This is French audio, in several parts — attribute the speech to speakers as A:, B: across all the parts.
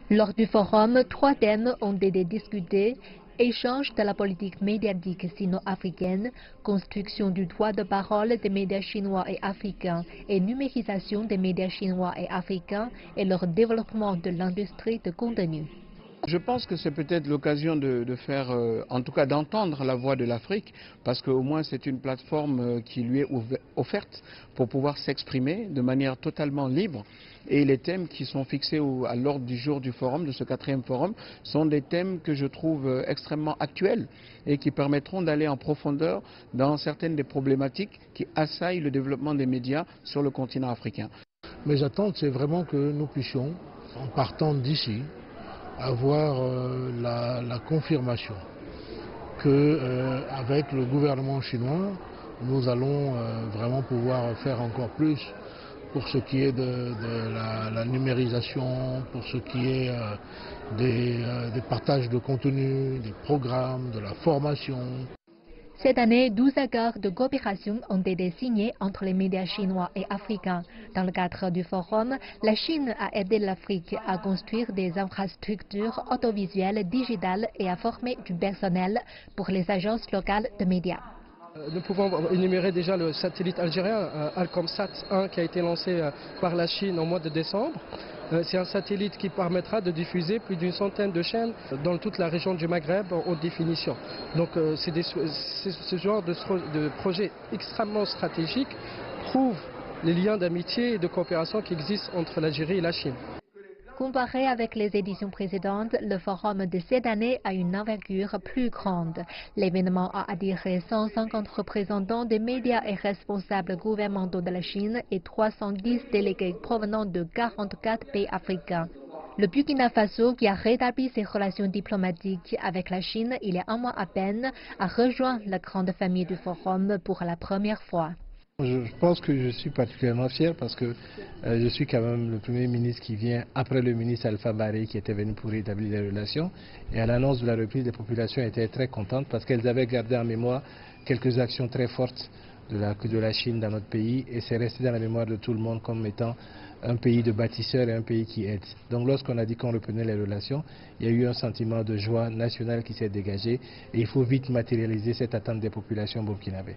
A: Lors du forum, 3 thèmes ont été discutés: échange de la politique médiatique sino-africaine, construction du droit de parole des médias chinois et africains et numérisation des médias chinois et africains et leur développement de l'industrie de contenu.
B: Je pense que c'est peut-être l'occasion de faire, en tout cas d'entendre la voix de l'Afrique, parce qu'au moins c'est une plateforme qui lui est offerte pour pouvoir s'exprimer de manière totalement libre. Et les thèmes qui sont fixés à l'ordre du jour du forum, de ce 4e forum, sont des thèmes que je trouve extrêmement actuels et qui permettront d'aller en profondeur dans certaines des problématiques qui assaillent le développement des médias sur le continent africain.
C: Mes attentes, c'est vraiment que nous puissions, en partant d'ici, avoir la confirmation qu'avec le gouvernement chinois, nous allons vraiment pouvoir faire encore plus pour ce qui est de la numérisation, pour ce qui est des partages de contenu, des programmes, de la formation.
A: Cette année, 12 accords de coopération ont été signés entre les médias chinois et africains. Dans le cadre du forum, la Chine a aidé l'Afrique à construire des infrastructures audiovisuelles digitales et à former du personnel pour les agences locales de médias.
D: Nous pouvons énumérer déjà le satellite algérien, Alcomsat 1, qui a été lancé par la Chine au mois de décembre. C'est un satellite qui permettra de diffuser plus d'une centaine de chaînes dans toute la région du Maghreb en haute définition. Donc ce genre de projet extrêmement stratégique prouve les liens d'amitié et de coopération qui existent entre l'Algérie et la Chine.
A: Comparé avec les éditions précédentes, le forum de cette année a une envergure plus grande. L'événement a attiré 150 représentants des médias et responsables gouvernementaux de la Chine et 310 délégués provenant de 44 pays africains. Le Burkina Faso, qui a rétabli ses relations diplomatiques avec la Chine il y a un mois à peine, a rejoint la grande famille du forum pour la première fois.
E: Je pense que je suis particulièrement fier parce que je suis quand même le premier ministre qui vient après le ministre Alpha Barry qui était venu pour établir les relations. Et à l'annonce de la reprise, les populations étaient très contentes parce qu'elles avaient gardé en mémoire quelques actions très fortes de la Chine dans notre pays, et c'est resté dans la mémoire de tout le monde comme étant un pays de bâtisseurs et un pays qui aide. Donc lorsqu'on a dit qu'on reprenait les relations, il y a eu un sentiment de joie nationale qui s'est dégagé et il faut vite matérialiser cette attente des populations burkinabées.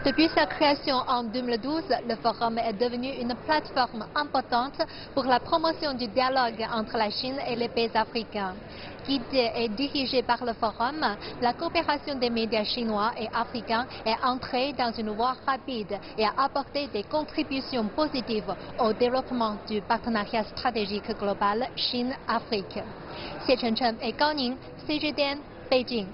A: Depuis sa création en 2012, le forum est devenu une plateforme importante pour la promotion du dialogue entre la Chine et les pays africains. Guidée et dirigée par le forum, la coopération des médias chinois et africains est entrée dans une voie rapide et a apporté des contributions positives au développement du partenariat stratégique global Chine-Afrique. Xie Chenchen et Gao Ning, CGTN, Beijing.